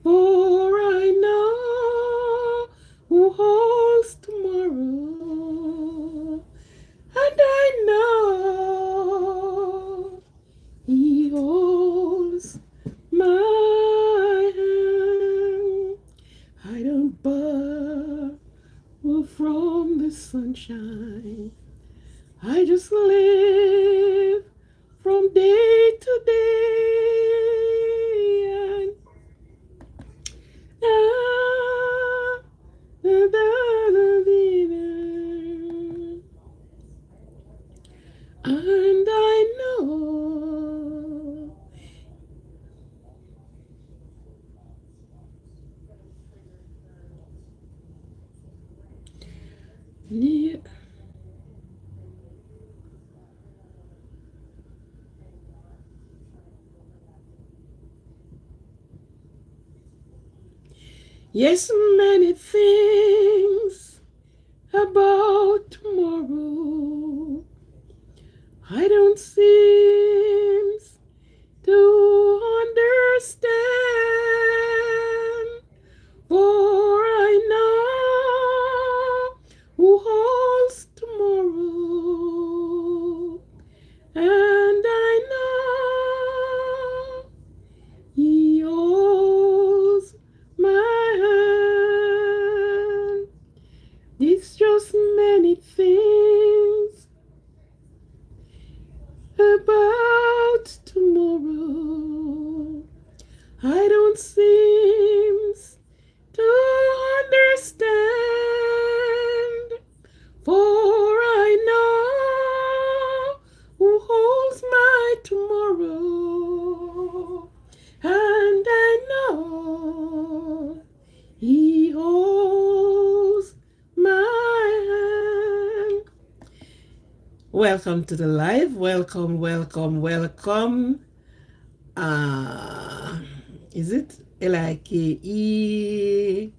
for I know who holds tomorrow, and I know He holds my hand. I don't borrow from the sunshine. I just live from day to day. And, ah, da, da, da, dee, da. And I know. Yeah. Yes, many things about tomorrow I don't seem to understand, for I know who holds tomorrow, and I know He holds my hand. It's just many things about tomorrow I don't seem to understand, for I know who holds my tomorrow, and I know He holds my hand. Welcome to the live. Welcome, welcome, welcome. Uh, is it L-I-K-E?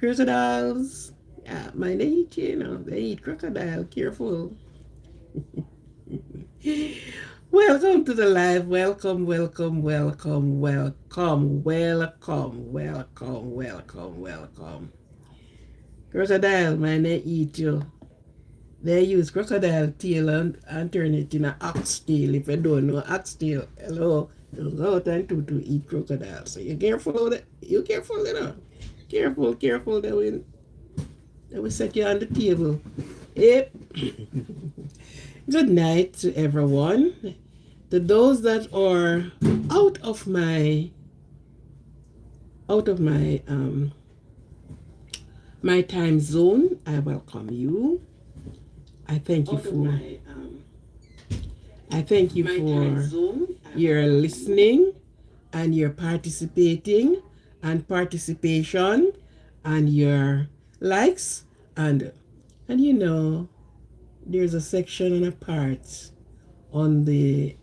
Crocodiles. Yeah, man, they eat, they eat crocodile. Careful. Welcome to the live. Welcome, welcome, welcome, welcome, welcome, welcome, welcome, welcome. Crocodile, man, they eat you. They use crocodile tail and turn it in an ox tail. If you don't know ox tail, hello, go out and to eat crocodile. So you careful of that. You careful, Careful, careful. They will set you on the table. Yep. Good night to everyone. To those that are out of my my time zone, I welcome you. I thank you for your listening and your participating and participation and your likes and there's a section and a part on the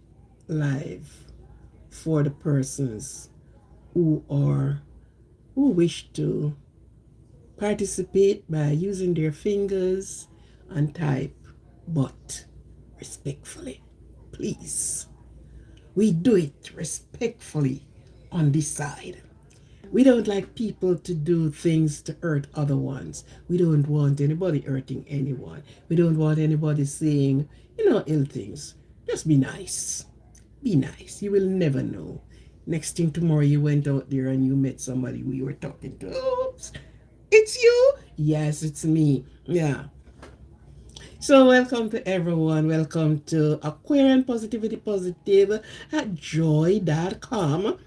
live for the persons who wish to participate by using their fingers and type, but respectfully, please. We do it respectfully on this side. We don't like people to do things to hurt other ones. We don't want anybody hurting anyone. We don't want anybody saying, ill things. Just be nice. Be nice. You will never know. Next thing tomorrow you went out there and you met somebody who you were talking to. Oops. It's you? Yes, it's me. Yeah. So welcome to everyone. Welcome to Aquarian Positivity Positive at joy.com.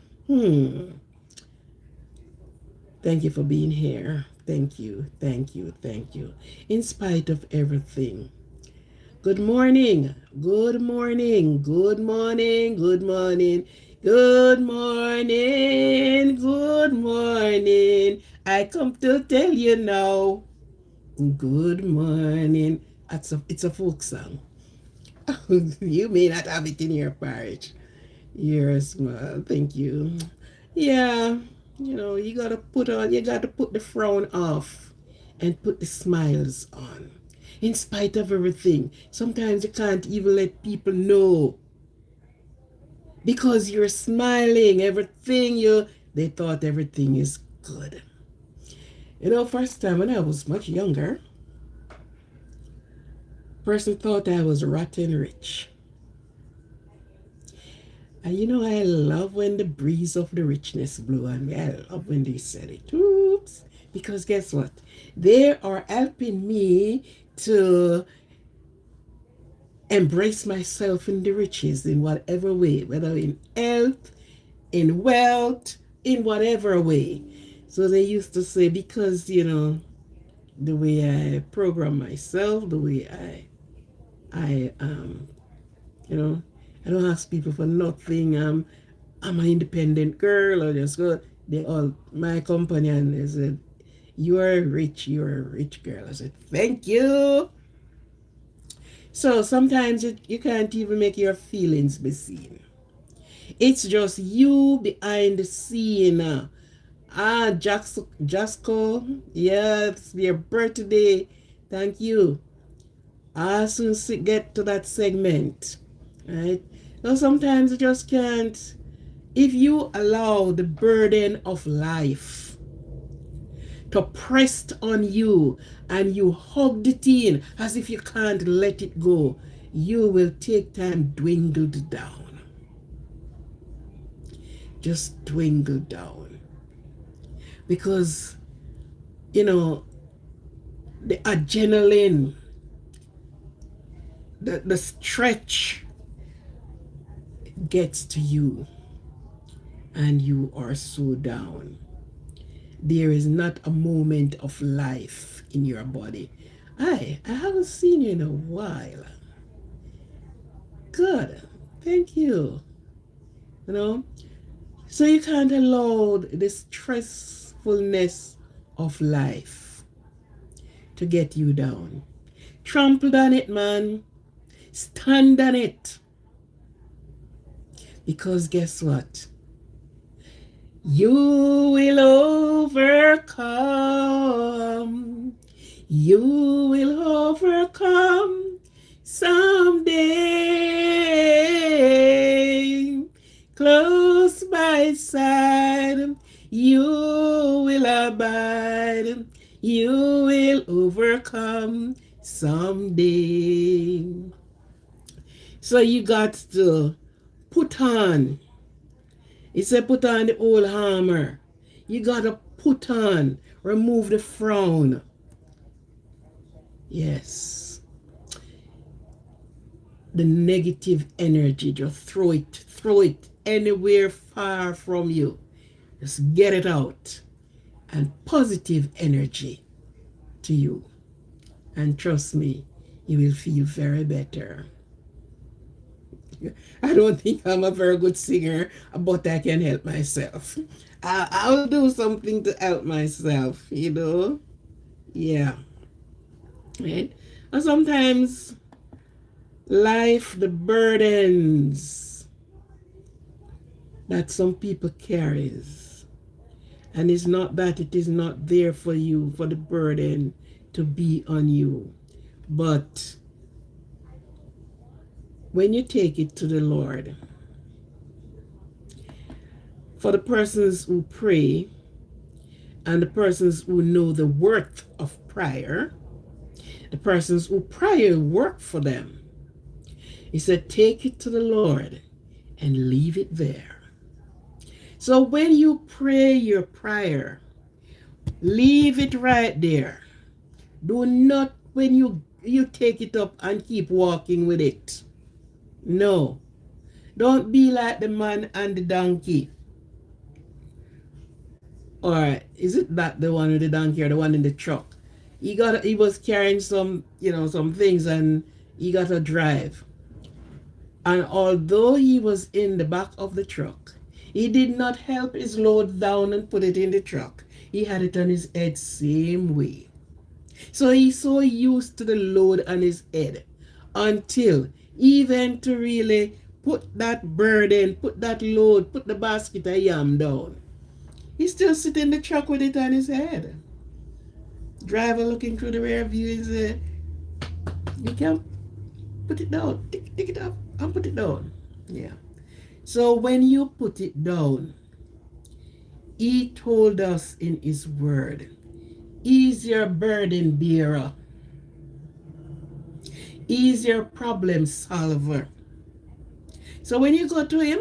Thank you for being here. Thank you, thank you, thank you. In spite of everything. Good morning, good morning, good morning, good morning, good morning, good morning. I come to tell you now. Good morning. It's a folk song. You may not have it in your parish. You're small. Thank you. Yeah, you gotta put the frown off and put the smiles on. In spite of everything, sometimes you can't even let people know because you're smiling. They thought everything is good. First time when I was much younger, person thought I was rotten rich. And I love when the breeze of the richness blew on me. I love when they said it. Oops. Because guess what? They are helping me to embrace myself in the riches in whatever way, whether in health, in wealth, in whatever way. So they used to say, because, the way I program myself, the way I I don't ask people for nothing. I'm an independent girl, or just go. They all my companion. They said, you're a rich girl. I said, thank you. So sometimes you can't even make your feelings be seen. It's just you behind the scene. Jasco, yeah, it's your birthday. Thank you. I'll soon get to that segment. Right? So sometimes you just can't. If you allow the burden of life to press on you and you hug it in as if you can't let it go, you will take time dwindled down. Just dwindle down. Because, the adrenaline, the stretch gets to you and you are so down. There is not a moment of life in your body. I haven't seen you in a while. Good. Thank you. So you can't allow the stressfulness of life to get you down. Trample on it, man. Stand on it. Because guess what? You will overcome. You will overcome someday. Close by side, you will abide. You will overcome someday. So you got to put on. It said put on the old armor. You got to put on, remove the frown. Yes. The negative energy, just throw it anywhere far from you. Just get it out. And positive energy to you. And trust me, you will feel very better. I don't think I'm a very good singer, but I can help myself. I'll do something to help myself, Yeah. Right? And sometimes life, the burdens that some people carries. And it's not that it is not there for you, for the burden to be on you. But when you take it to the Lord, for the persons who pray and the persons who know the worth of prayer, the persons who prayer work for them, he said, take it to the Lord and leave it there. So when you pray your prayer, leave it right there. Do not, when you take it up and keep walking with it. No. Don't be like the man and the donkey. Or is it that the one with the donkey or the one in the truck? He was carrying some things and he got to drive. And although he was in the back of the truck, he did not help his load down and put it in the truck. He had it on his head same way. So he's so used to the load on his head until even to really put that burden, put that load, put the basket of yam down. He still sit in the truck with it on his head. Driver looking through the rear view and say, you can put it down, take it up and put it down. Yeah. So when you put it down, he told us in his word, ease your burden bearer, ease your problem solver. So when you go to him,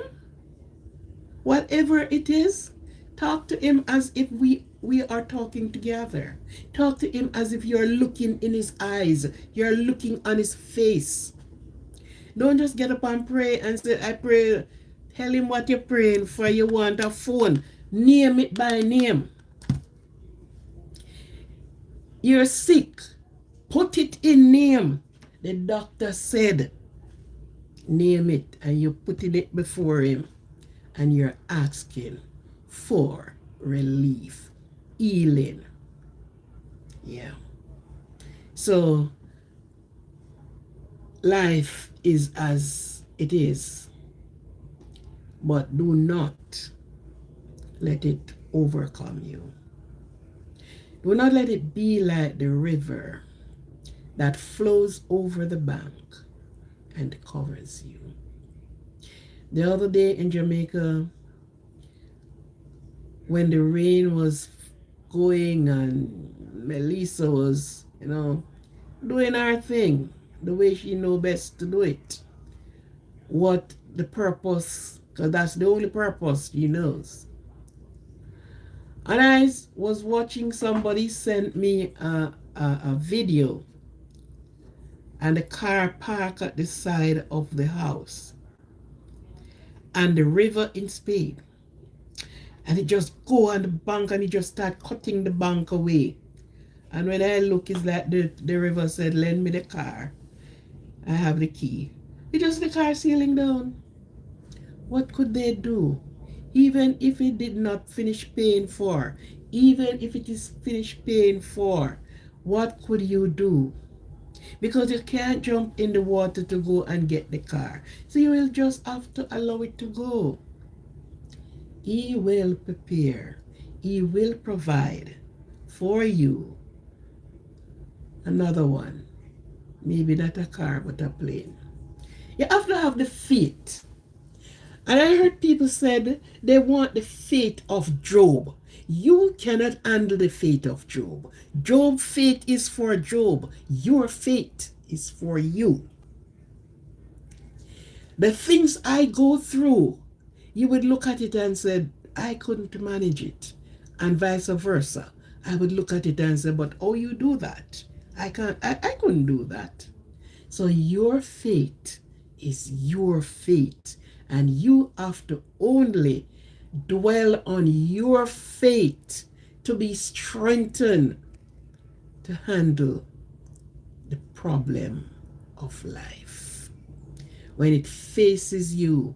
whatever it is, talk to him as if we are talking together. Talk to him as if you're looking in his eyes, you're looking on his face. Don't just get up and pray and say, I pray. Tell him what you're praying for. You want a phone. Name it by name. You're sick. Put it in name. The doctor said, name it, and you put it before him, and you're asking for relief, healing. Yeah. So life is as it is, but do not let it overcome you. Do not let it be like the river that flows over the bank and covers you. The other day in Jamaica, when the rain was going and Melissa was, doing her thing, the way she know best to do it. What the purpose, because that's the only purpose she knows. And I was watching, somebody sent me a video, and the car parked at the side of the house, and the river in speed, and it just go on the bank, and it just start cutting the bank away. And when I look, it's like the river said, lend me the car, I have the key. It's just the car sealing down. What could they do? Even if it did not finish paying for, even if it is finished paying for, what could you do? Because you can't jump in the water to go and get the car. So you will just have to allow it to go. He will prepare. He will provide for you another one. Maybe not a car, but a plane. You have to have the faith. And I heard people said they want the faith of Job. You cannot handle the faith of Job. Job's faith is for Job. Your faith is for you. The things I go through, you would look at it and say, I couldn't manage it. And vice versa. I would look at it and say, but oh, you do that. I couldn't do that. So your faith is your faith. And you have to only dwell on your faith to be strengthened to handle the problem of life. When it faces you,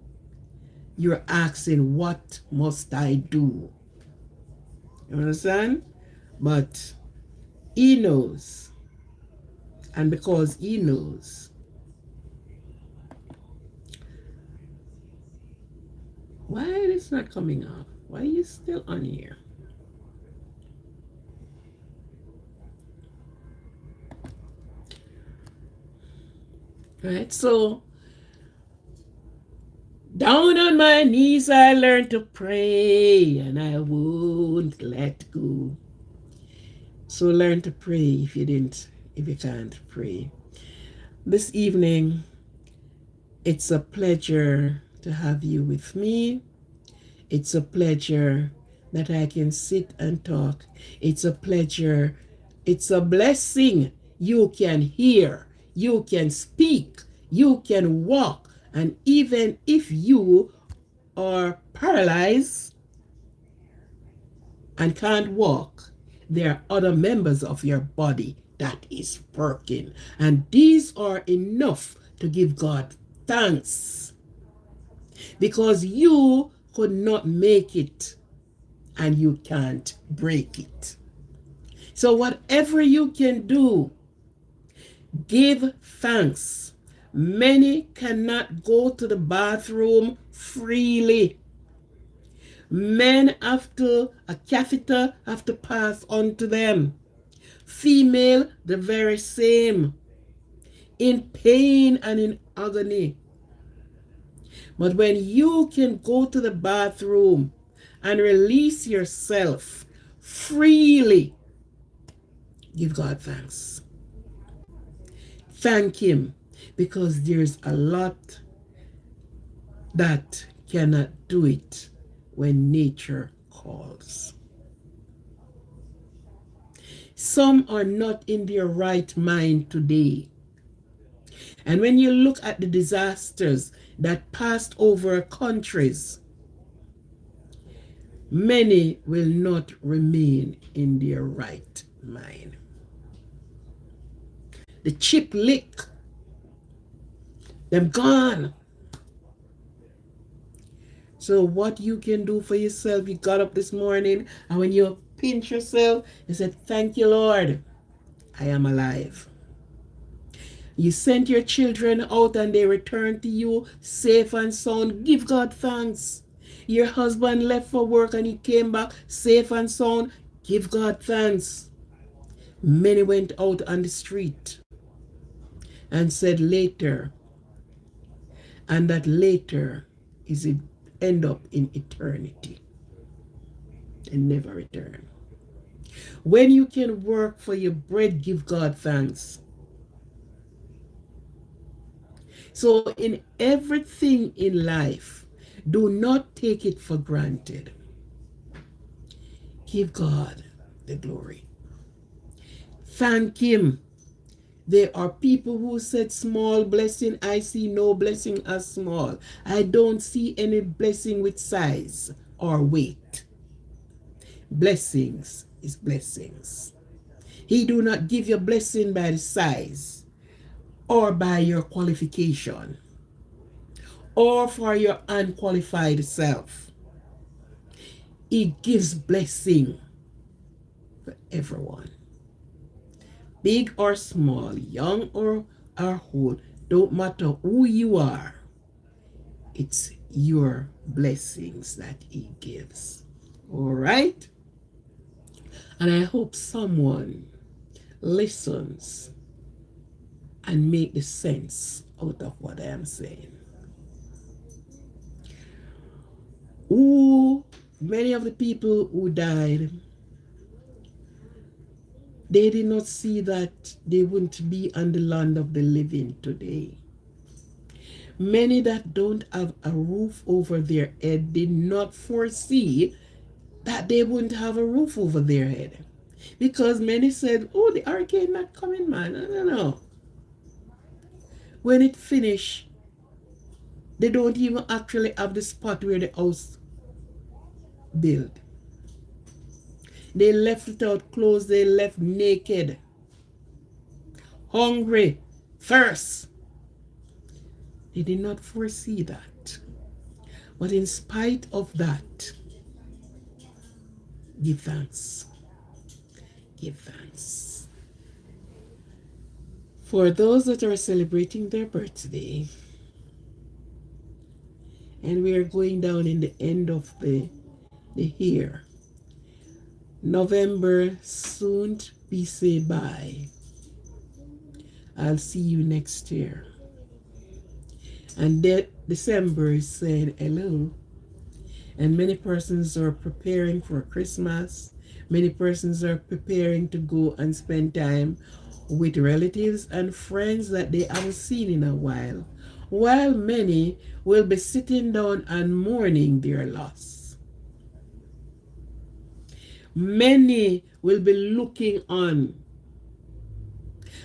you're asking, what must I do? You understand? But he knows. And because he knows, why is it not coming up? Why are you still on here? Right, so down on my knees I learned to pray, and I won't let go. So learn to pray if you can't pray. This evening, it's a pleasure to have you with me. It's a pleasure that I can sit and talk. It's a pleasure. It's a blessing. You can hear. You can speak. You can walk. And even if you are paralyzed and can't walk, there are other members of your body that is working. And these are enough to give God thanks. Because you could not make it and you can't break it. So whatever you can do, give thanks. Many cannot go to the bathroom freely. Men a catheter have to pass on to them. Female, the very same. In pain and in agony. But when you can go to the bathroom and release yourself freely, give God thanks. Thank Him, because there's a lot that cannot do it when nature calls. Some are not in their right mind today. And when you look at the disasters that passed over countries, many will not remain in their right mind. The chip lick, them gone. So what you can do for yourself, you got up this morning, and when you pinch yourself, you said, thank you, Lord, I am alive. You sent your children out and they returned to you safe and sound. Give God thanks. Your husband left for work and he came back safe and sound. Give God thanks. Many went out on the street and said later, and that later is it end up in eternity and never return. When you can work for your bread, give God thanks. So in everything in life, do not take it for granted. Give God the glory. Thank Him. There are people who said small blessing. I see no blessing as small. I don't see any blessing with size or weight. Blessings is blessings. He do not give you blessing by the size or by your qualification or for your unqualified self. He gives blessing for everyone. Big or small, young or old, don't matter who you are. It's your blessings that He gives. All right? And I hope someone listens and make the sense out of what I am saying. Many of the people who died, they did not see that they wouldn't be on the land of the living today. Many that don't have a roof over their head did not foresee that they wouldn't have a roof over their head. Because many said, oh, the hurricane not coming, man. No. When it finished, they don't even actually have the spot where the house built. They left without clothes. They left naked, hungry, thirst. They did not foresee that. But in spite of that, give thanks. Give thanks. For those that are celebrating their birthday, and we are going down in the end of the year, November soon be say bye. I'll see you next year. And December is saying hello. And many persons are preparing for Christmas. Many persons are preparing to go and spend time with relatives and friends that they haven't seen in a while many will be sitting down and mourning their loss. Many will be looking on.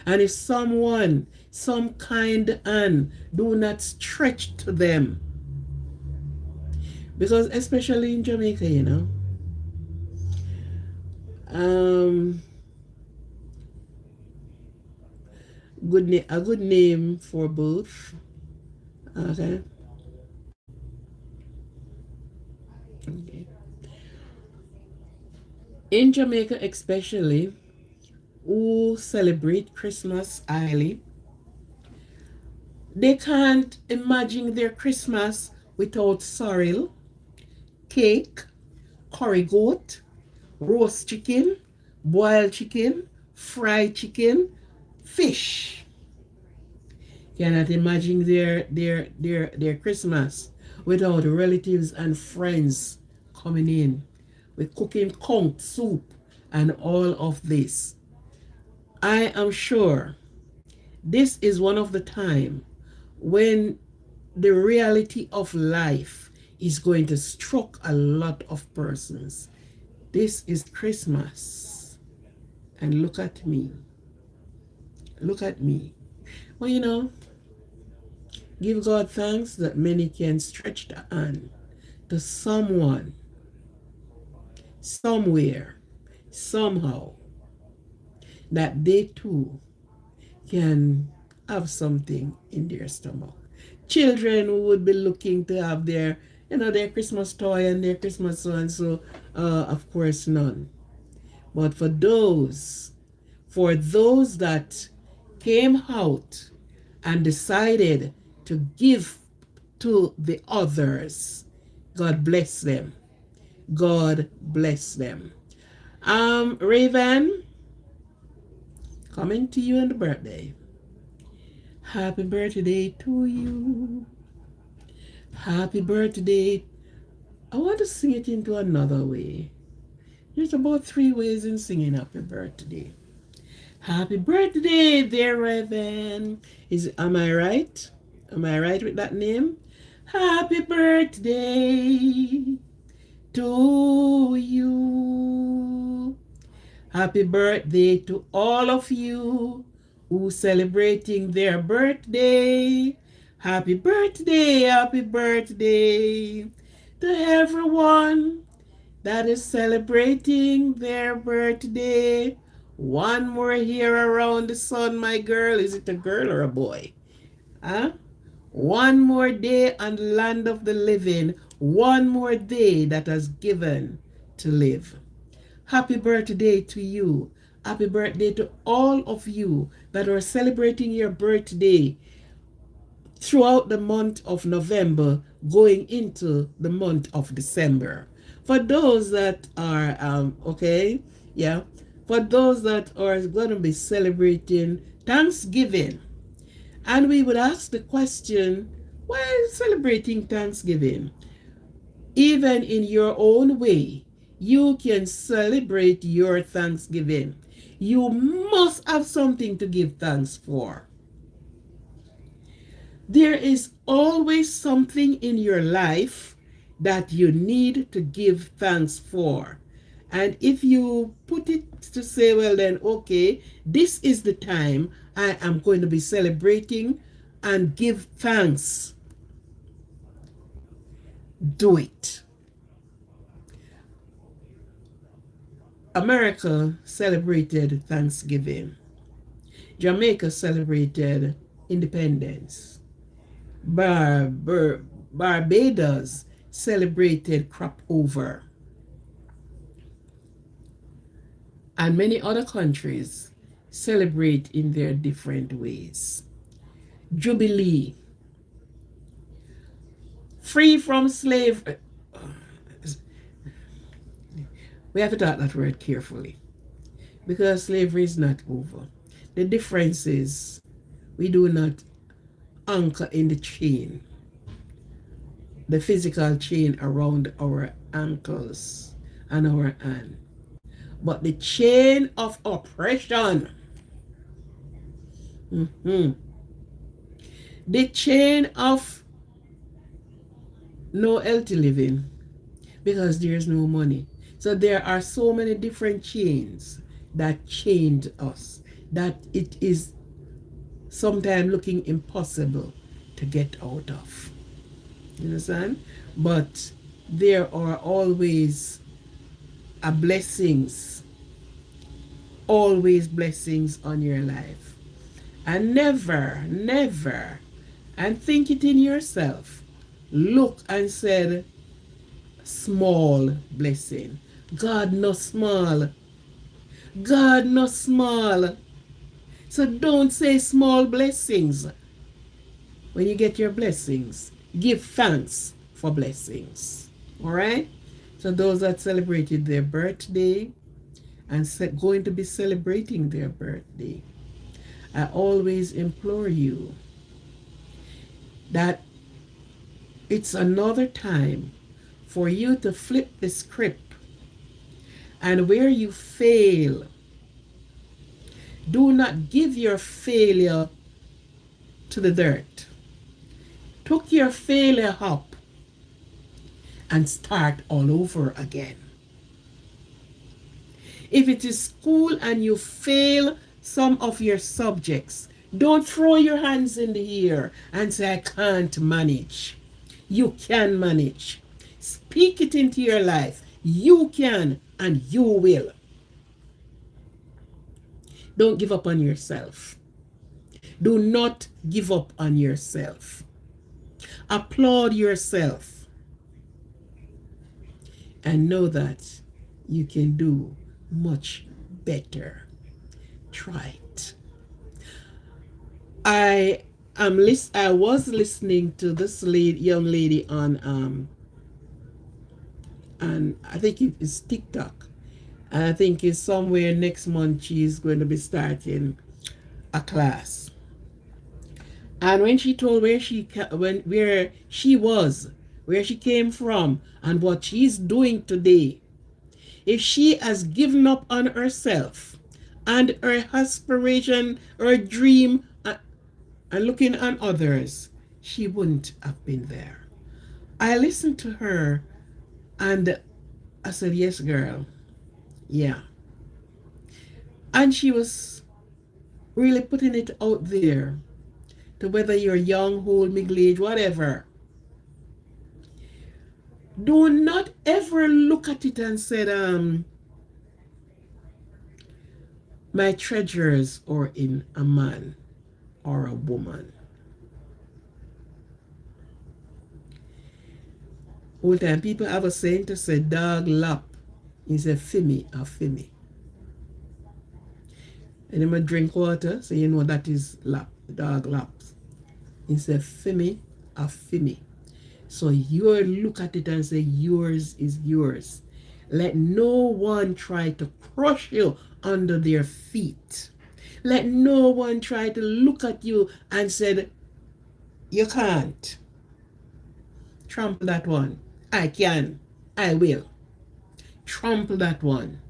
And if someone, some kind hand, do not stretch to them, because especially in Jamaica, you know, a good name for both. Okay. In Jamaica especially, who celebrate Christmas highly, they can't imagine their Christmas without sorrel, cake, curry goat, roast chicken, boiled chicken, fried chicken, fish. Cannot imagine their Christmas without relatives and friends coming in. We're cooking conch soup and all of this. I am sure this is one of the time when the reality of life is going to struck a lot of persons. This is Christmas. And look at me. Look at me. Well, give God thanks that many can stretch the hand to someone, somewhere, somehow, that they too can have something in their stomach. Children who would be looking to have their Christmas toy and their Christmas so and so, of course, none. But for those that came out and decided to give to the others, God bless them. God bless them. Raven, coming to you on the birthday. Happy birthday to you. Happy birthday. I want to sing it into another way. There's about 3 ways in singing happy birthday. Happy birthday, dear Raven. Am I right? Am I right with that name? Happy birthday to you. Happy birthday to all of you who celebrating their birthday. Happy birthday to everyone that is celebrating their birthday. One more year around the sun, my girl. Is it a girl or a boy? Huh? One more day on the land of the living. One more day that has given to live. Happy birthday to you. Happy birthday to all of you that are celebrating your birthday throughout the month of November, going into the month of December. For those that are, for those that are going to be celebrating Thanksgiving, and we would ask the question, why celebrating Thanksgiving? Even in your own way, you can celebrate your Thanksgiving. You must have something to give thanks for. There is always something in your life that you need to give thanks for. And if you put it to say, well then, okay, this is the time I am going to be celebrating and give thanks, do it. America celebrated Thanksgiving. Jamaica celebrated independence. Barbados celebrated crop over. And many other countries celebrate in their different ways. Jubilee. Free from slavery. We have to talk that word carefully, because slavery is not over. The difference is we do not anchor in the chain, the physical chain around our ankles and our hand, but the chain of oppression. The chain of no healthy living, because there's no money. So there are so many different chains that chained us that it is sometimes looking impossible to get out of. You understand? But there are always blessings on your life. And never, and think it in yourself, look and said, small blessing. God no small. God no small. So don't say small blessings. When you get your blessings, give thanks for blessings. All right? So those that celebrated their birthday and going to be celebrating their birthday, I always implore you that It's another time for you to flip the script, and where you fail, do not give your failure to the dirt. Took your failure up and start all over again. If it is school and you fail some of your subjects, don't throw your hands in the air and say, I can't manage. You can manage. Speak it into your life. You can and you will. Don't give up on yourself. Do not give up on yourself. Applaud yourself and know that you can do much better. Try it. I was listening to this young lady on and I think it is TikTok. And I think it's somewhere next month she's going to be starting a class. And when she told where she was, where she came from, and what she's doing today, if she has given up on herself and her aspiration, her dream, and looking on others, she wouldn't have been there. I listened to her and I said, yes, girl. Yeah. And she was really putting it out there to whether you're young, old, middle age, whatever. Do not ever look at it and say, my treasures are in a man or a woman. All the time people have a saying to say dog lap is a fimmy or fimmy. And then drink water, so you know that is lap, dog laps. It's a fimmy or fimmy. So you look at it and say yours is yours. Let no one try to crush you under their feet. Let no one try to look at you and say, you can't. Trample that one. I can. I will. Trample that one.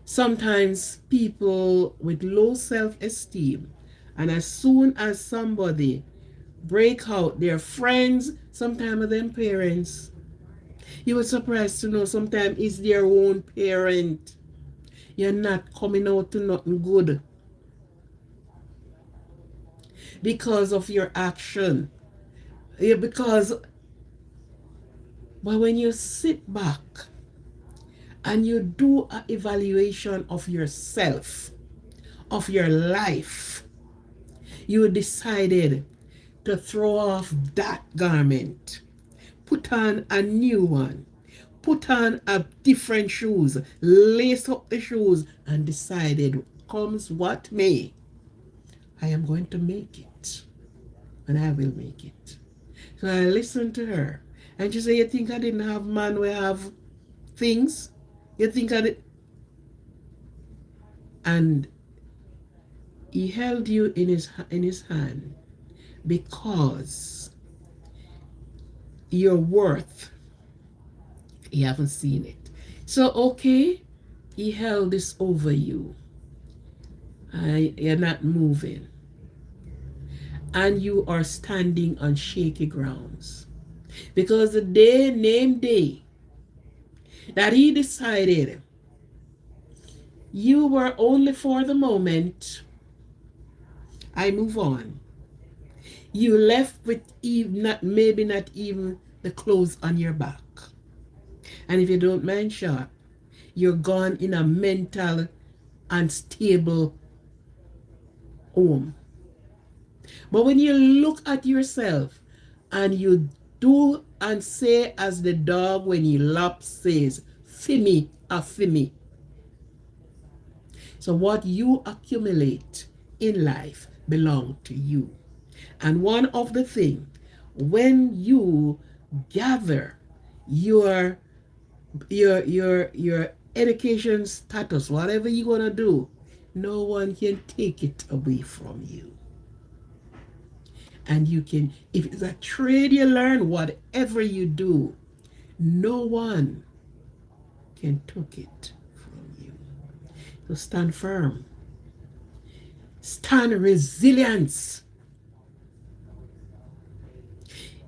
Sometimes people with low self-esteem, and as soon as somebody break out, their friends, sometimes them parents, you were surprised to know sometimes it's their own parent. You're not coming out to nothing good because of your action. Yeah, but when you sit back and you do an evaluation of yourself, of your life, you decided to throw off that garment, put on a new one, put on a different shoes, lace up the shoes, and decided, comes what may, I am going to make it, and I will make it. So I listened to her, and she said, you think I didn't have man where I have things? You think I did? And he held you in his hand because your worth, you haven't seen it. So okay, he held this over you. You're not moving. And you are standing on shaky grounds. Because the day that he decided you were only for the moment, I move on. You left with maybe not even the clothes on your back. And if you don't mind, sharp, you're gone in a mental unstable home. But when you look at yourself and you do and say as the dog when he laps says, fimmy a fimmy. So what you accumulate in life belong to you. And one of the things, when you gather your education status, whatever you're gonna do, no one can take it away from you. And you can, if it's a trade you learn, whatever you do, no one can take it from you. So stand firm. Stand resilience.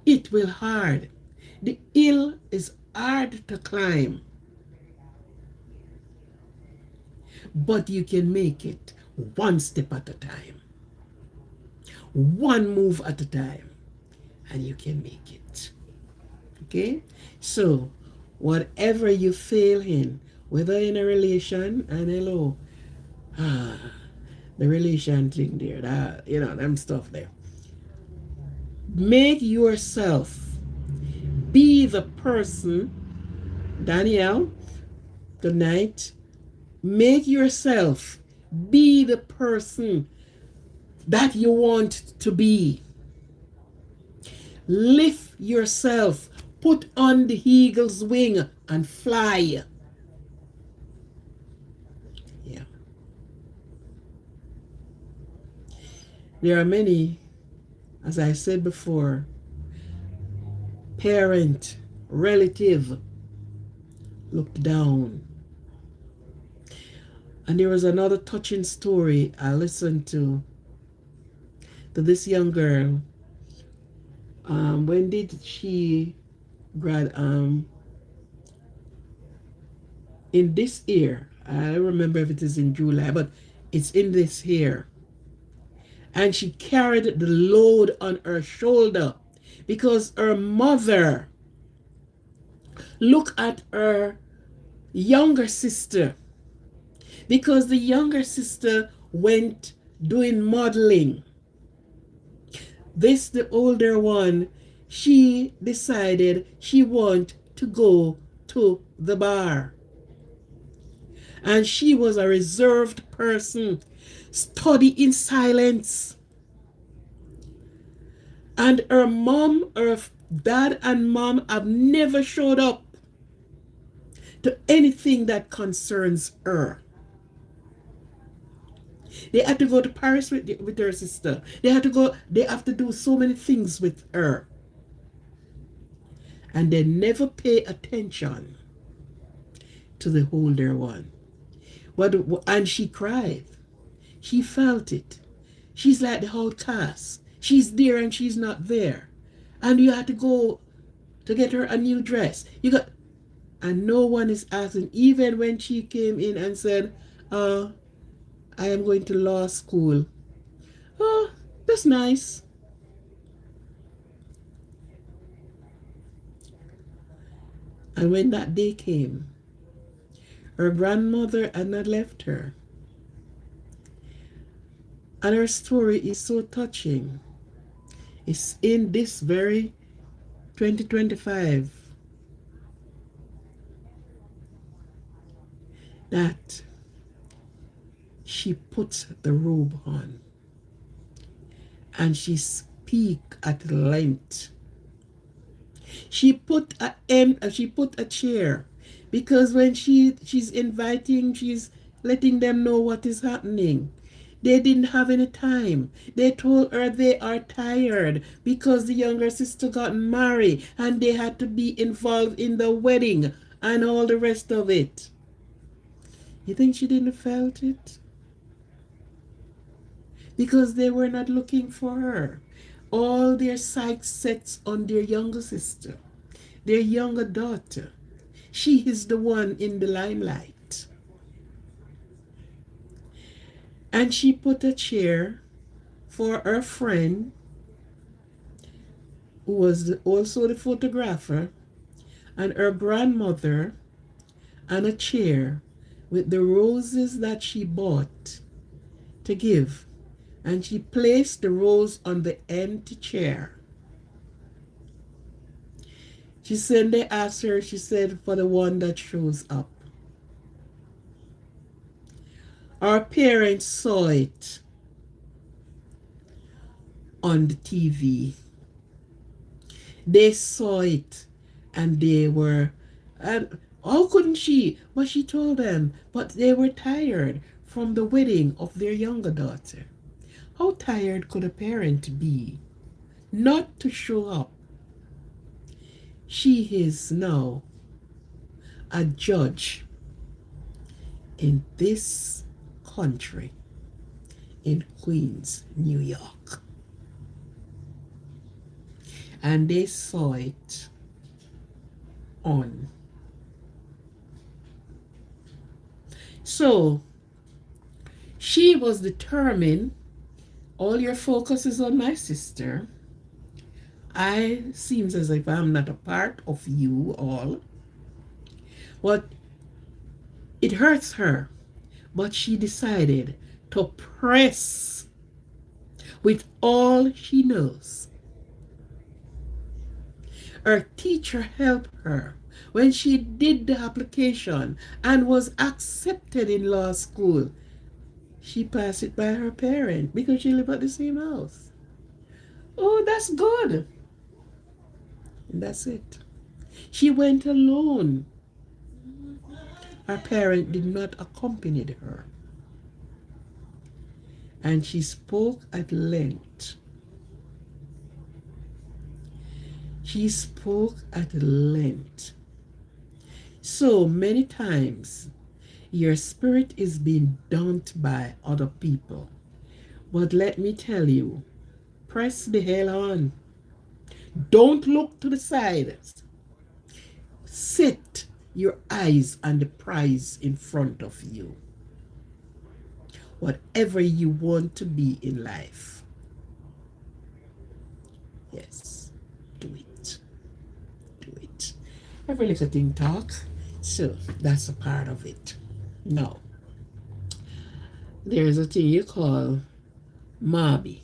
It will hard. The hill is hard to climb, but you can make it one step at a time, one move at a time, and you can make it. Okay? So, whatever you fail in, whether in a relation, and hello, ah, the relation thing there, that, them stuff there. Make yourself be the person, Danielle, good night. Make yourself be the person that you want to be. Lift yourself, put on the eagle's wing and fly. Yeah. There are many, as I said before, parent, relative looked down. And there was another touching story I listened to this young girl. When did she grad? In this year, I don't remember if it is in July, but it's in this year. And she carried the load on her shoulder because her mother looked at her younger sister, because the younger sister went doing modeling. This, the older one, she decided she wanted to go to the bar. And she was a reserved person, study in silence. And her mom, her dad and mom have never showed up to anything that concerns her. They had to go to Paris with her sister. They have to do so many things with her. And they never pay attention to the older one. And she cried. She felt it. She's like the outcast. She's there and she's not there. And you had to go to get her a new dress. And no one is asking. Even when she came in and said, I am going to law school. Oh, that's nice. And when that day came, her grandmother had not left her. And her story is so touching. It's in this very 2025 that she puts the robe on and she speak at length. She put a chair, because when she's inviting, she's letting them know what is happening. They didn't have any time. They told her they are tired because the younger sister got married and they had to be involved in the wedding and all the rest of it. You think she didn't felt it? Because they were not looking for her. All their sights set on their younger sister, their younger daughter. She is the one in the limelight. And she put a chair for her friend, who was also the photographer, and her grandmother, and a chair with the roses that she bought to give. And she placed the rose on the empty chair. She said, they asked her, she said, for the one that shows up. Our parents saw it on the TV. They saw it and they were, and how couldn't she? But she told them, but they were tired from the wedding of their younger daughter. How tired could a parent be not to show up. She is now a judge in this country, in Queens, New York. And they saw it on. So she was determined, all your focus is on my sister. I seems as if I'm not a part of you all. But it hurts her. But she decided to press with all she knows. Her teacher helped her when she did the application and was accepted in law school. She passed it by her parent because she lived at the same house. Oh, that's good. And that's it. She went alone. Her parent did not accompany her. And she spoke at length. She spoke at length. So many times, your spirit is being daunted by other people. But let me tell you, press the hell on. Don't look to the side. Set your eyes on the prize in front of you. Whatever you want to be in life. Yes, do it. Do it. Every little thing talk. So that's a part of it. Now, there's a thing you call Mabi.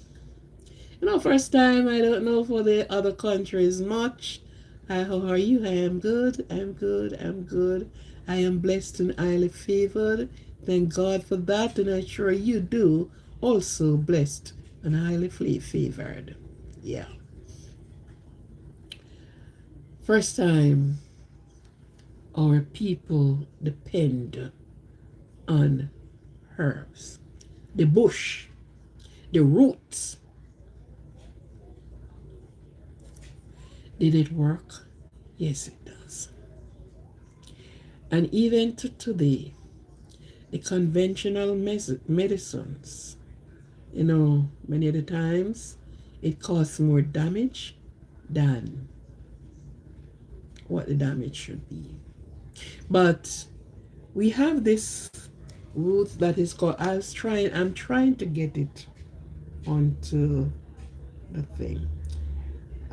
First time, I don't know for the other countries much. Hi, how are you? I am good. I'm good. I'm good. I am blessed and highly favored. Thank God for that, and I'm sure you do. Also blessed and highly favored. Yeah. First time, our people depend on herbs, the bush, the roots. Did it work? Yes, it does. And even to today, the conventional medicines, many of the times it causes more damage than what the damage should be. But we have this root that is called, I'm trying to get it onto the thing.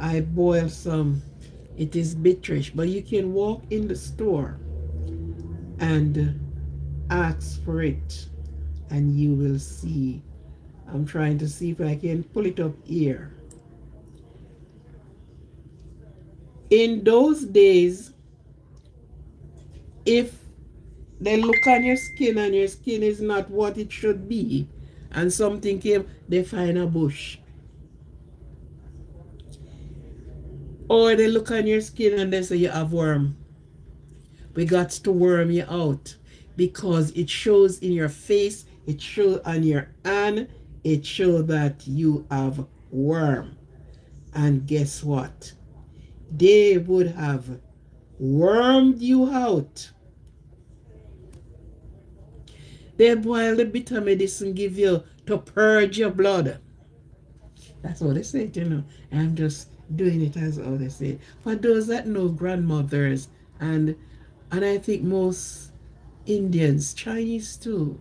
I boil some. It is bitterish, but you can walk in the store and ask for it, and you will see. I'm trying to see if I can pull it up here. In those days, if they look on your skin and your skin is not what it should be, and something came, they find a bush. Or they look on your skin and they say you have worm. We got to worm you out because it shows in your face, it shows on your hand, it shows that you have worm. And guess what? They would have wormed you out. They boil the bitter medicine, give you to purge your blood. That's what they say, I'm just doing it as how they say. For those that know grandmothers, and I think most Indians, Chinese too,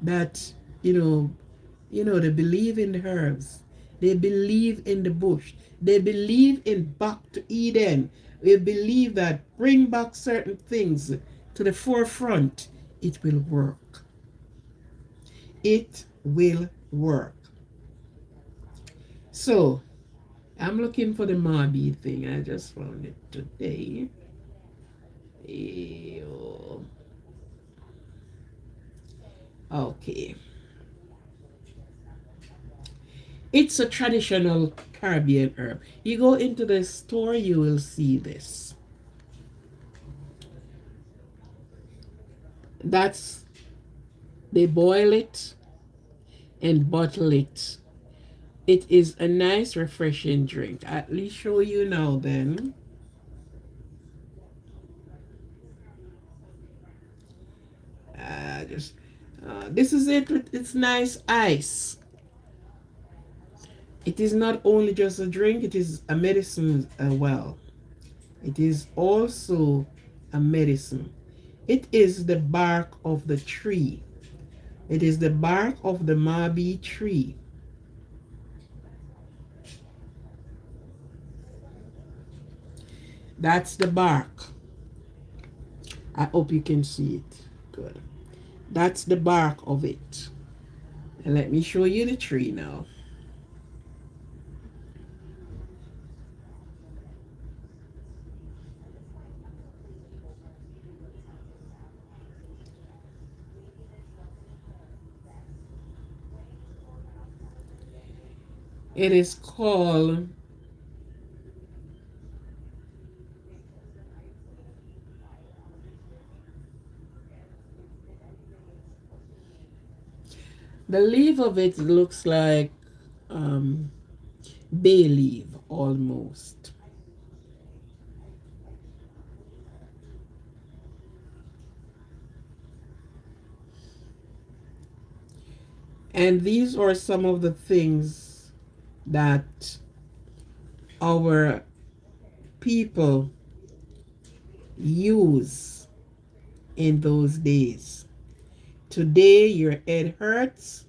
that they believe in the herbs, they believe in the bush, they believe in back to Eden. They believe that bring back certain things to the forefront, it will work. It will work. So I'm looking for the Mabi thing. I just found it today. Okay. It's a traditional Caribbean herb. You go into the store, you will see this. They boil it and bottle it. It is a nice, refreshing drink. At least show you now then. Just this is it with its nice ice. It is not only just a drink, it is a medicine as well. It is also a medicine. It is the bark of the tree. It is the bark of the mabi tree. That's the bark. I hope you can see it. Good. That's the bark of it. And let me show you the tree now. It is called the leaf of it looks like bay leaf almost. And these are some of the things that our people use in those days. Today, your head hurts.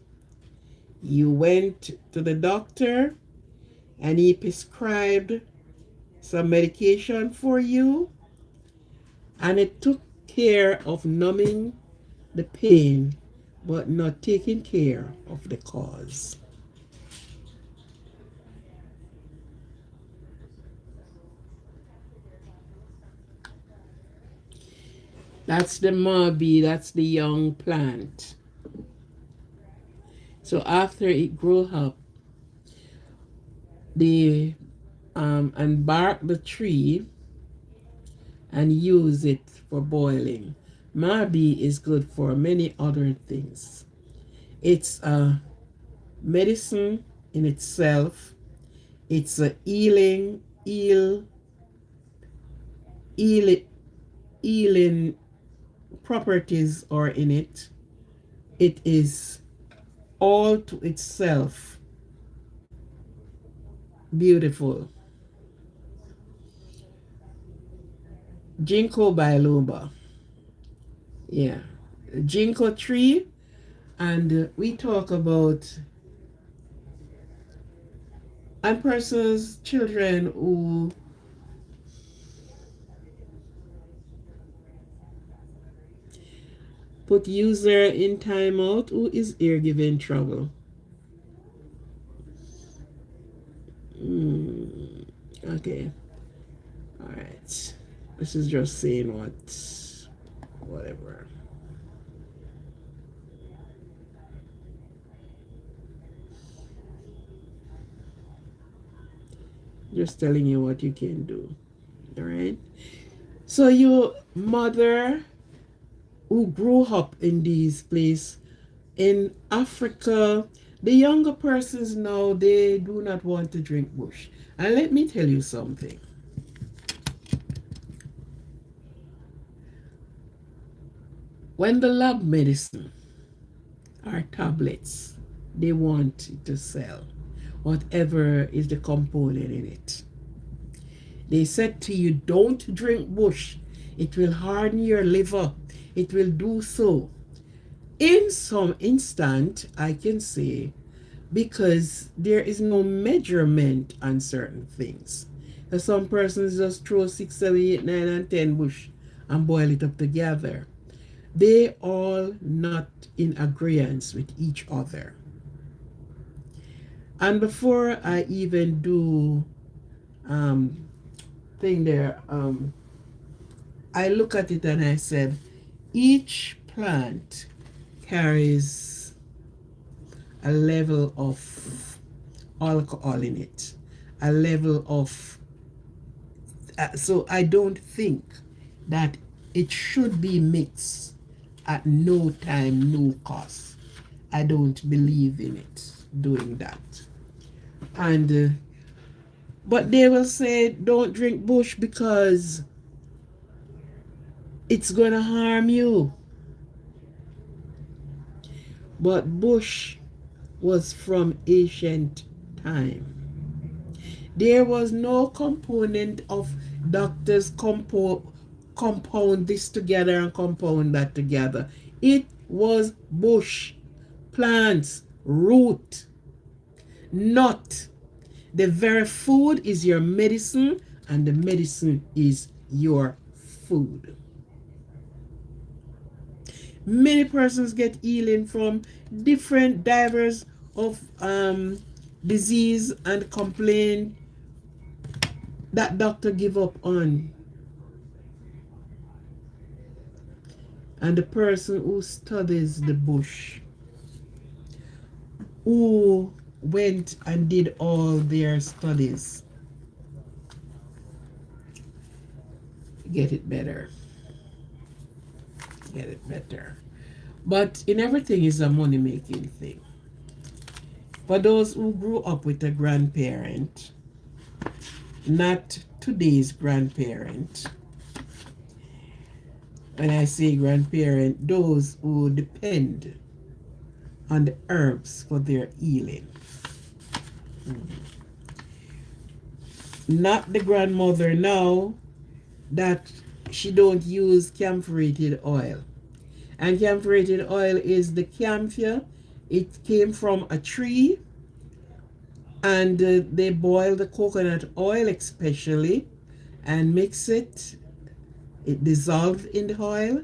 You went to the doctor and he prescribed some medication for you, and it took care of numbing the pain, but not taking care of the cause. That's the mabi, that's the young plant. So after it grows up, they unbark the tree and use it for boiling. Mabi is good for many other things. It's a medicine in itself. It's a healing properties are in it. It is all to itself beautiful. Ginkgo biloba. Yeah. Ginkgo tree. And we talk about and persons, children who put user in timeout who is here giving trouble. Okay. All right. This is just saying whatever. Just telling you what you can do. All right. So your mother who grew up in these places in Africa, the younger persons now, they do not want to drink bush. And let me tell you something. When the lab medicine are tablets, they want to sell whatever is the component in it. They said to you, don't drink bush. It will harden your liver. It will do so. In some instant, I can say, because there is no measurement on certain things. Some persons just throw 6, 7, 8, 9, and 10 bush and boil it up together. They all not in agreement with each other. And before I even do thing there, I look at it and I said, each plant carries a level of alcohol in it, a level of, so I don't think that it should be mixed at no time, no cost. I don't believe in it doing that. And but they will say don't drink bush because it's gonna harm you. But bush was from ancient time. There was no component of doctors compound this together and compound that together. It was bush, plants, root, nut. The very food is your medicine, and the medicine is your food. Many persons get healing from different divers of disease and complaint that doctor give up on. And the person who studies the bush, who went and did all their studies, get it better. Get it better. But in everything is a money making thing. For those who grew up with a grandparent, not today's grandparent, when I say grandparent, those who depend on the herbs for their healing. Not the grandmother now that she don't use camphorated oil. And camphorated oil is the camphor. It came from a tree, and they boil the coconut oil especially and mix it. It dissolves in the oil,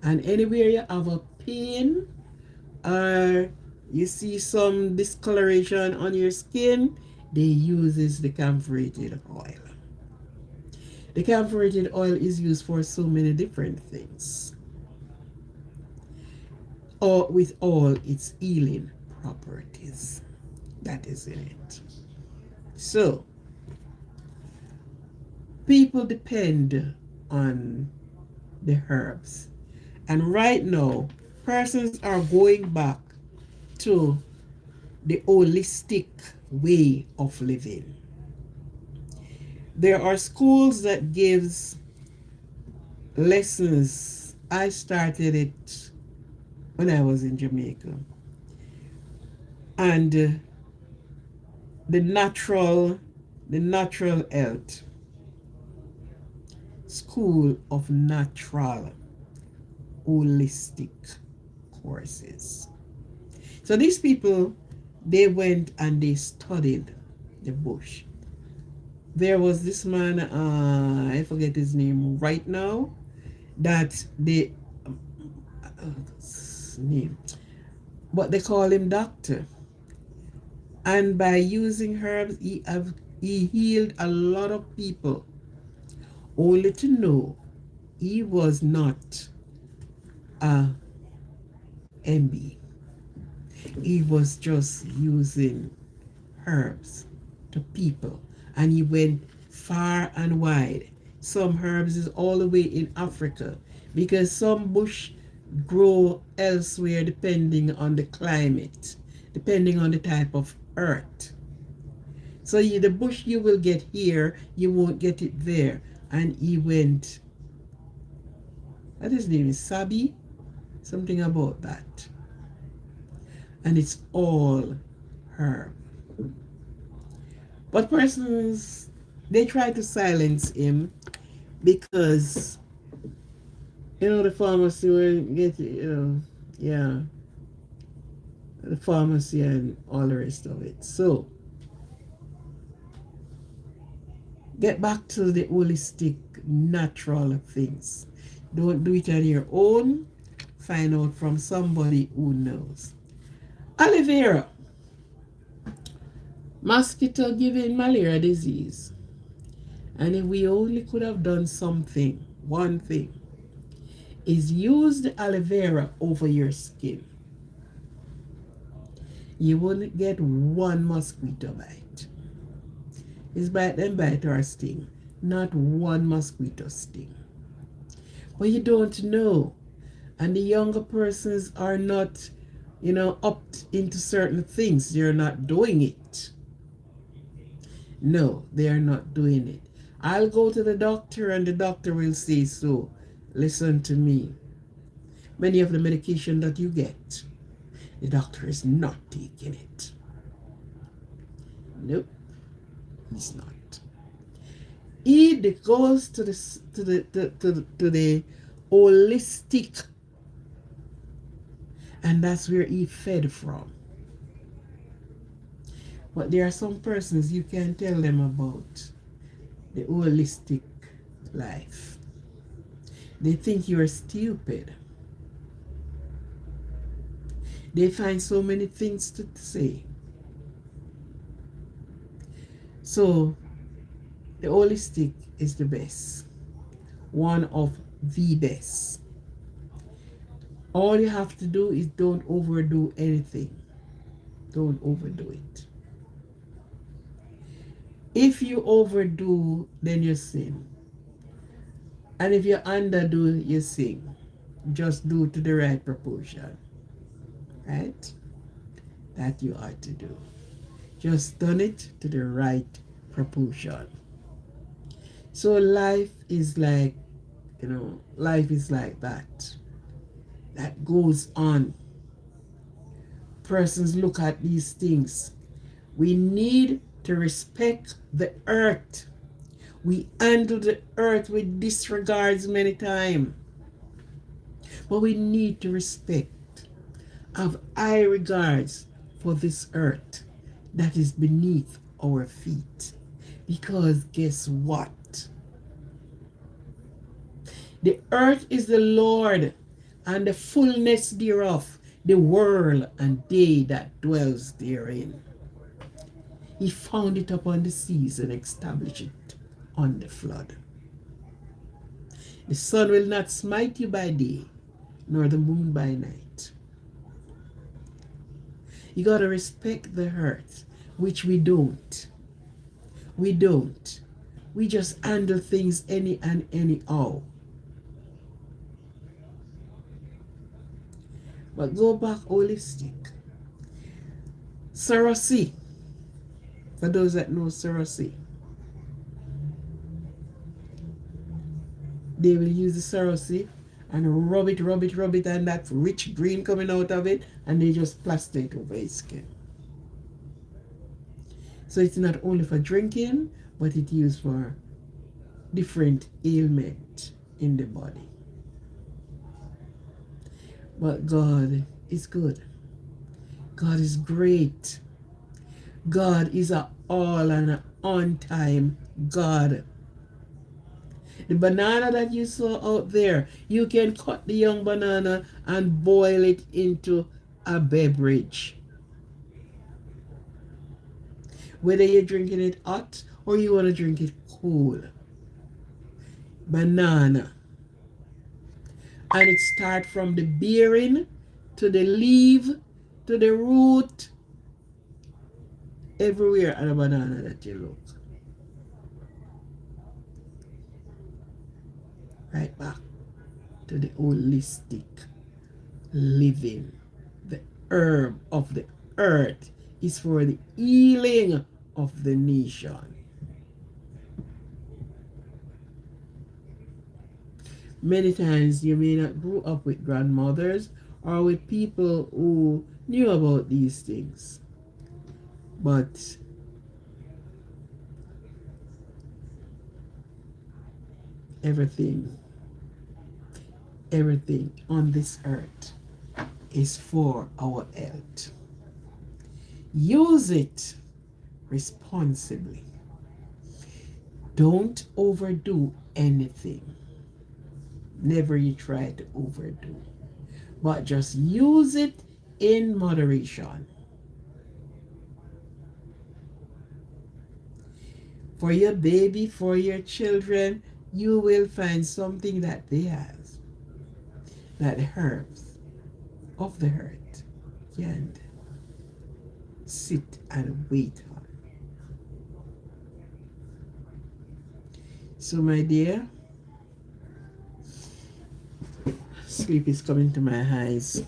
and anywhere you have a pain or you see some discoloration on your skin, they uses the camphorated oil. The camphorated oil is used for so many different things, or with all its healing properties that is in it. So people depend on the herbs, and right now persons are going back to the holistic way of living. There are schools that gives lessons. I started it when I was in Jamaica, and the natural health school of natural holistic courses. So these people, they went and they studied the bush. There was this man, I forget his name right now, that they name, but they call him doctor. And by using herbs, he healed a lot of people, only to know he was not a MB. He was just using herbs to people, and he went far and wide. Some herbs is all the way in Africa, because some bush grow elsewhere depending on the climate, depending on the type of earth. So the bush you will get here, you won't get it there. And he went, what his name is, Sabi? Something about that. And it's all herb. But persons, they try to silence him because, the pharmacy will get, yeah, the pharmacy and all the rest of it. So, get back to the holistic, natural things. Don't do it on your own. Find out from somebody who knows. Aloe vera. Mosquito giving malaria disease. And if we only could have done something, one thing, is use the aloe vera over your skin. You wouldn't get one mosquito bite. It's bite and bite or sting. Not one mosquito sting. But you don't know. And the younger persons are not, up into certain things. They're not doing it. No, they are not doing it. I'll go to the doctor and the doctor will say so. Listen to me. Many of the medication that you get, the doctor is not taking it. Nope, he's not. He goes to the holistic, and that's where he fed from. But there are some persons you can tell them about the holistic life. They think you're stupid. They find so many things to say. So the holistic is the best, one of the best. All you have to do is don't overdo anything. Don't overdo it. If you overdo, then you sin. And if you underdo, you sin. Just do to the right proportion. Right? That you ought to do. Just done it to the right proportion. So life is like, life is like that. That goes on. Persons look at these things. We need to respect the earth. We handle the earth with disregards many times. But we need to respect, have high regards for this earth that is beneath our feet. Because guess what? The earth is the Lord, and the fullness thereof, the world and they that dwells therein. He found it upon the seas and established it on the flood. The sun will not smite you by day, nor the moon by night. You got to respect the earth, which we don't. We don't. We just handle things any and anyhow. But go back holistic. Sarasi. For those that know Sarasi, they will use the Sarasi and rub it, and that rich green coming out of it, and they just plaster it over his skin. So it's not only for drinking, but it's used for different ailment in the body. But God is good. God is great. God is an all and an on-time God. The banana that you saw out there, you can cut the young banana and boil it into a beverage. Whether you're drinking it hot or you want to drink it cool. Banana. And it starts from the bearing to the leaf to the root. Everywhere on a banana that you look. Right back to the holistic living. The herb of the earth is for the healing of the nation. Many times you may not grow up with grandmothers or with people who knew about these things. But everything on this earth is for our health. Use it responsibly. Don't overdo anything. Never you try to overdo, but just use it in moderation. For your baby, for your children, you will find something that they have, that the herbs of the earth can sit and wait on. So my dear, sleep is coming to my eyes.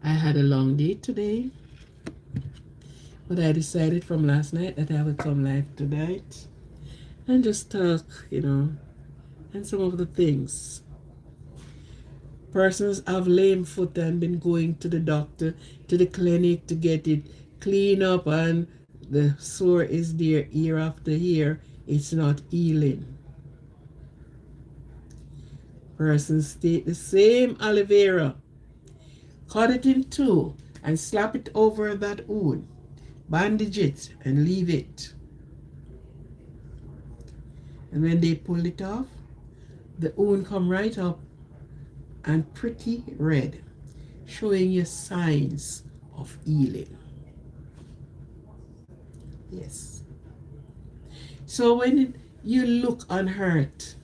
I had a long day today, But I decided from last night that I would come live tonight and just talk, and some of the things. Persons have lame foot and been going to the doctor, to the clinic to get it clean up, and the sore is there year after year. It's not healing. Persons take the same aloe vera, cut it in two, and slap it over that wound, bandage it, and leave it. And when they pull it off, the wound come right up and pretty red, showing you signs of healing. Yes. So when you look on hurt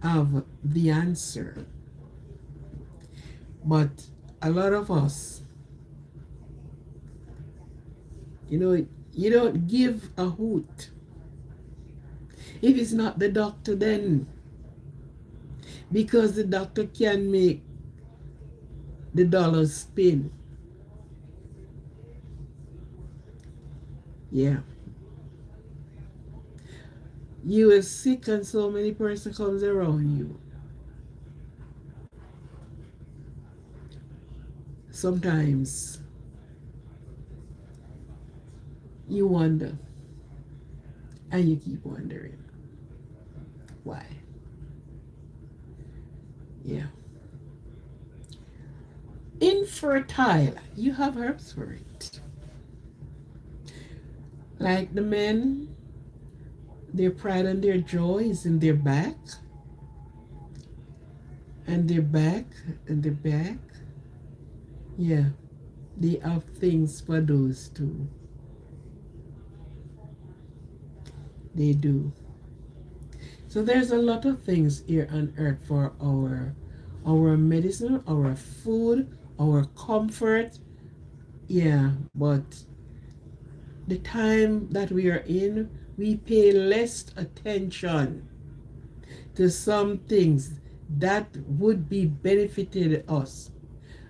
of the answer. But a lot of us, you don't give a hoot. If it's not the doctor, then because the doctor can make the dollars spin. Yeah. You are sick and so many person comes around you. Sometimes you wonder, and you keep wondering why. Yeah. Infertile, you have herbs for it. Like the men, their pride and their joy is in their back, and their back, and their back. Yeah, they have things for those too. They do. So there's a lot of things here on earth for our medicine, our food, our comfort. Yeah, but the time that we are in, we pay less attention to some things that would be benefited us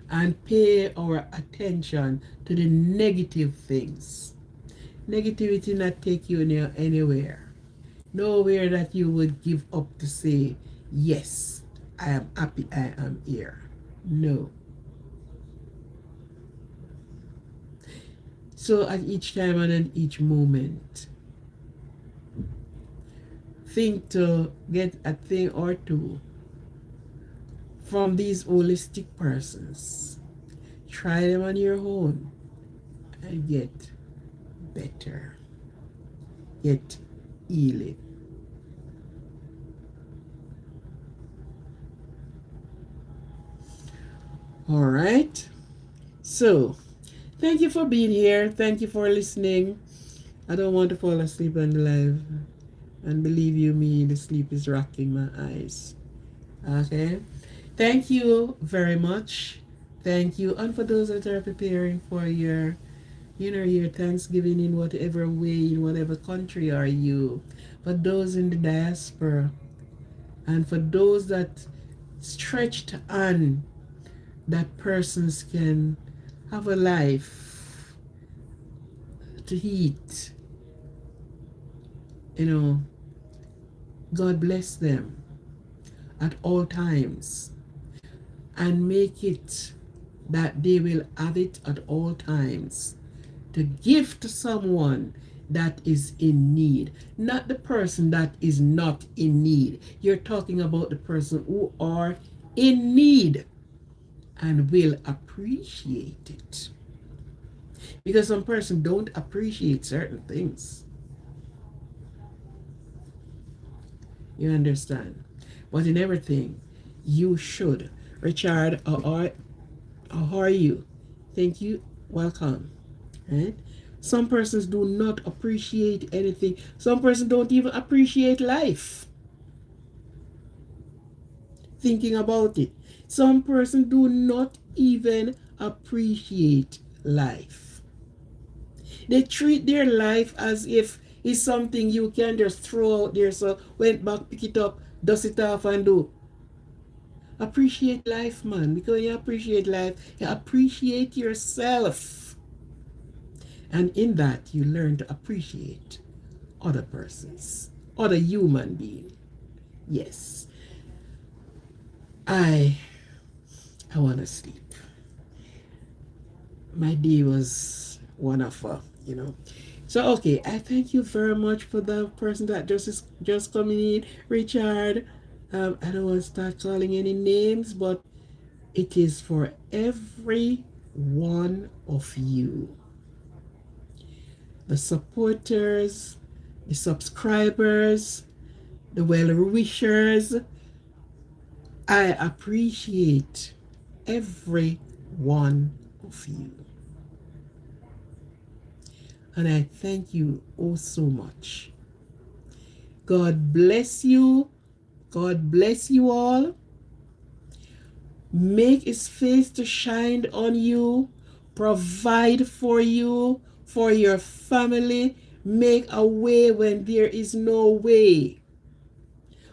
and pay our attention to the negative things. Negativity not take you anywhere. Nowhere that you would give up to say, yes, I am happy I am here. No. So at each time and at each moment, think to get a thing or two from these holistic persons. Try them on your own and get better. Get healing. All right. So, thank you for being here. Thank you for listening. I don't want to fall asleep on the live. And believe you me, the sleep is rocking my eyes. Okay. Thank you very much. Thank you. And for those that are preparing for your Thanksgiving in whatever way, in whatever country are you. For those in the diaspora, and for those that stretched on, that persons can have a life to eat. God bless them at all times and make it that they will have it at all times to give to someone that is in need, not the person that is not in need. You're talking about the person who are in need and will appreciate it. Because some person don't appreciate certain things. You understand? But in everything, you should. Richard, how are you? Thank you. Welcome. Right? Some persons do not appreciate anything. Some persons don't even appreciate life. Thinking about it. Some persons do not even appreciate life. They treat their life as if it's something you can just throw out there. So went back, pick it up, dust it off and do. Appreciate life, man. Because you appreciate life, you appreciate yourself. And in that, you learn to appreciate other persons, other human being. Yes, I I want to sleep. My day was one of So okay, I thank you very much for the person that just coming in, Richard. I don't want to start calling any names, but it is for every one of you, the supporters, the subscribers, the well wishers. I appreciate every one of you. And I thank you oh so much. God bless you. God bless you all. Make his face to shine on you. Provide for you, for your family. Make a way when there is no way.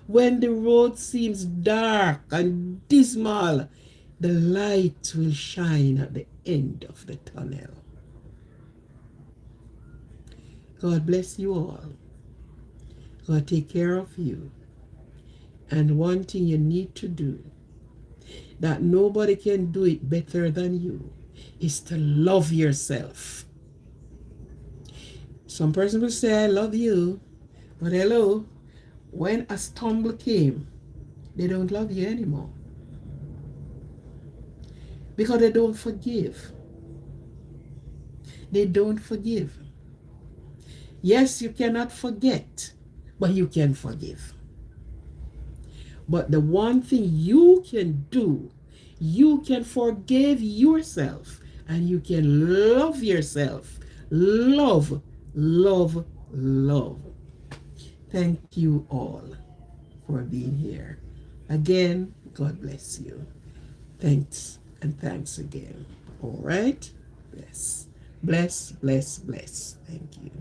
When the road seems dark and dismal, the light will shine at the end of the tunnel. God bless you all. God take care of you. And one thing you need to do, that nobody can do it better than you, is to love yourself. Some person will say, I love you. But hello, when a stumble came, they don't love you anymore. Because they don't forgive. They don't forgive. Yes, you cannot forget, but you can forgive. But the one thing you can do, you can forgive yourself and you can love yourself. Love, love, love. Thank you all for being here. Again, God bless you. Thanks and thanks again. All right? Bless, bless, bless, bless. Thank you.